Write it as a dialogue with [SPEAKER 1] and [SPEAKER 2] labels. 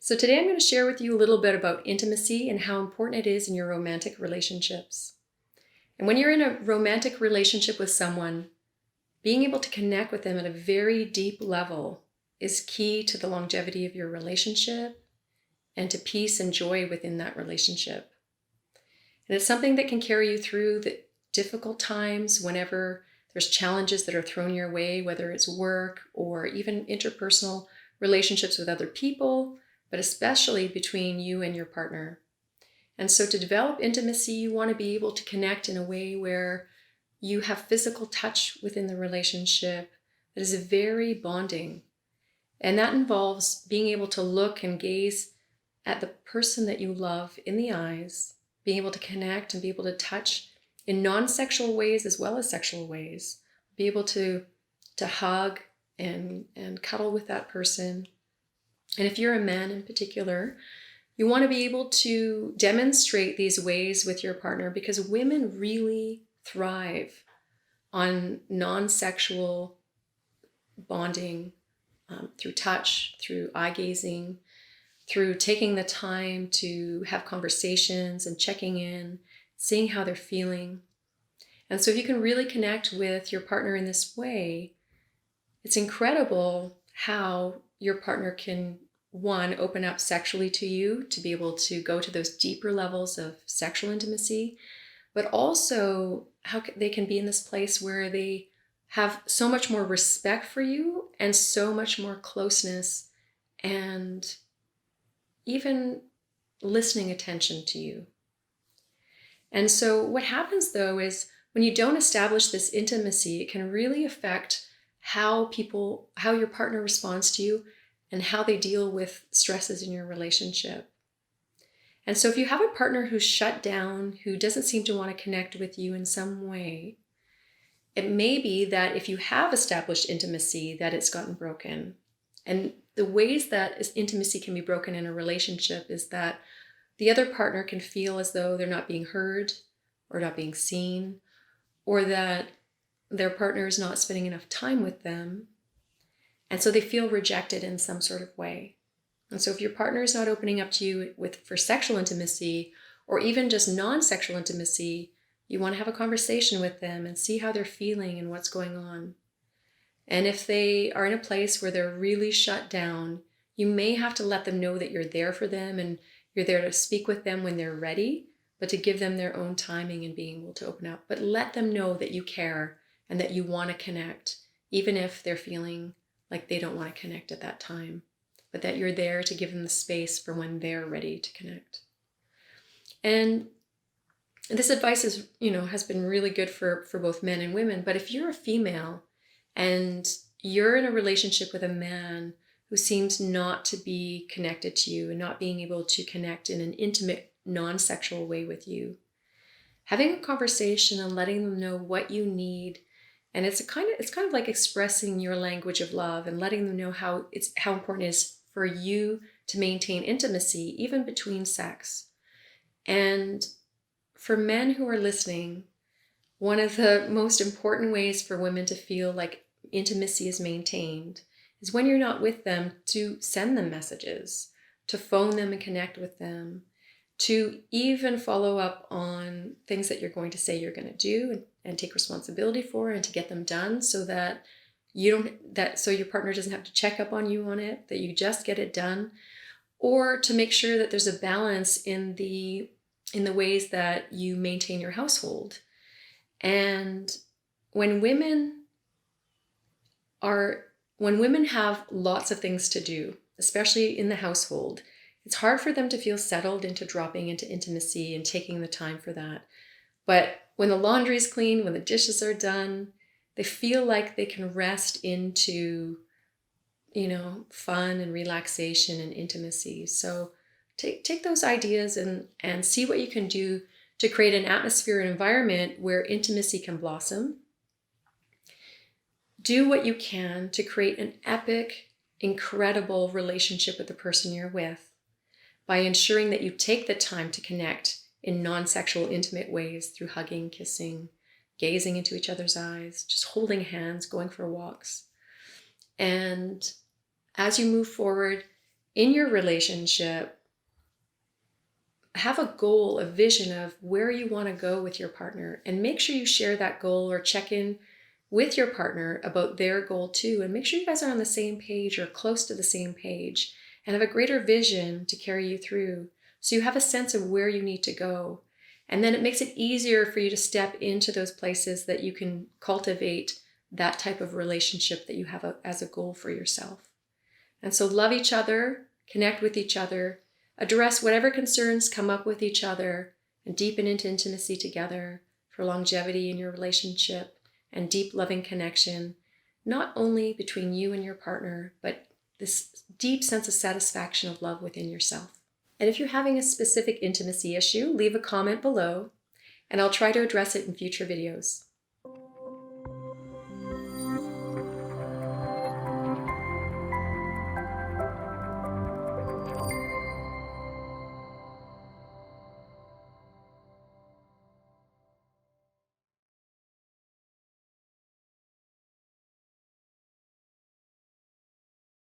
[SPEAKER 1] So today I'm going to share with you a little bit about intimacy and how important it is in your romantic relationships. And when you're in a romantic relationship with someone, being able to connect with them at a very deep level is key to the longevity of your relationship and to peace and joy within that relationship. And it's something that can carry you through the difficult times whenever there's challenges that are thrown your way, whether it's work or even interpersonal relationships with other people, but especially between you and your partner. And so to develop intimacy, you want to be able to connect in a way where you have physical touch within the relationship that is very bonding. And that involves being able to look and gaze at the person that you love in the eyes, being able to connect and be able to touch in non-sexual ways as well as sexual ways, be able to hug and cuddle with that person. And if you're a man in particular, you want to be able to demonstrate these ways with your partner, because women really thrive on non-sexual bonding through touch, through eye gazing, through taking the time to have conversations and checking in, seeing how they're feeling. And so if you can really connect with your partner in this way, it's incredible how your partner can, one, open up sexually to you to be able to go to those deeper levels of sexual intimacy, but also how they can be in this place where they have so much more respect for you and so much more closeness and even listening attention to you. And so what happens though is when you don't establish this intimacy, it can really affect how your partner responds to you and how they deal with stresses in your relationship. And so if you have a partner who's shut down, who doesn't seem to want to connect with you in some way, it may be that if you have established intimacy, that it's gotten broken. And the ways that intimacy can be broken in a relationship is that the other partner can feel as though they're not being heard or not being seen, or that their partner is not spending enough time with them. And so they feel rejected in some sort of way. And so if your partner is not opening up to you for sexual intimacy or even just non-sexual intimacy, you want to have a conversation with them and see how they're feeling and what's going on. And if they are in a place where they're really shut down, you may have to let them know that you're there for them and you're there to speak with them when they're ready, but to give them their own timing and being able to open up. But let them know that you care and that you want to connect, even if they're feeling like they don't want to connect at that time, but that you're there to give them the space for when they're ready to connect. And this advice has been really good for both men and women. But if you're a female and you're in a relationship with a man who seems not to be connected to you and not being able to connect in an intimate, non-sexual way with you, having a conversation and letting them know what you need, and it's kind of like expressing your language of love and letting them know how important it is for you to maintain intimacy even between sex. And for men who are listening, one of the most important ways for women to feel like intimacy is maintained is when you're not with them, to send them messages, to phone them and connect with them, to even follow up on things that you're going to say you're going to do and take responsibility for, and to get them done so that so your partner doesn't have to check up on you on it, that you just get it done, or to make sure that there's a balance in the ways that you maintain your household. And when women have lots of things to do, especially in the household, it's hard for them to feel settled into dropping into intimacy and taking the time for that. But when the laundry's clean, when the dishes are done, they feel like they can rest into, fun and relaxation and intimacy. So take those ideas and see what you can do to create an atmosphere and environment where intimacy can blossom. Do what you can to create an epic, incredible relationship with the person you're with by ensuring that you take the time to connect in non-sexual, intimate ways through hugging, kissing, gazing into each other's eyes, just holding hands, going for walks. And as you move forward, in your relationship, have a goal, a vision of where you want to go with your partner, and make sure you share that goal or check in with your partner about their goal too, and make sure you guys are on the same page or close to the same page and have a greater vision to carry you through, so you have a sense of where you need to go. And then it makes it easier for you to step into those places that you can cultivate that type of relationship that you have as a goal for yourself. And so love each other, connect with each other, address whatever concerns come up with each other, and deepen into intimacy together for longevity in your relationship and deep loving connection, not only between you and your partner, but this deep sense of satisfaction of love within yourself. And if you're having a specific intimacy issue, leave a comment below, and I'll try to address it in future videos.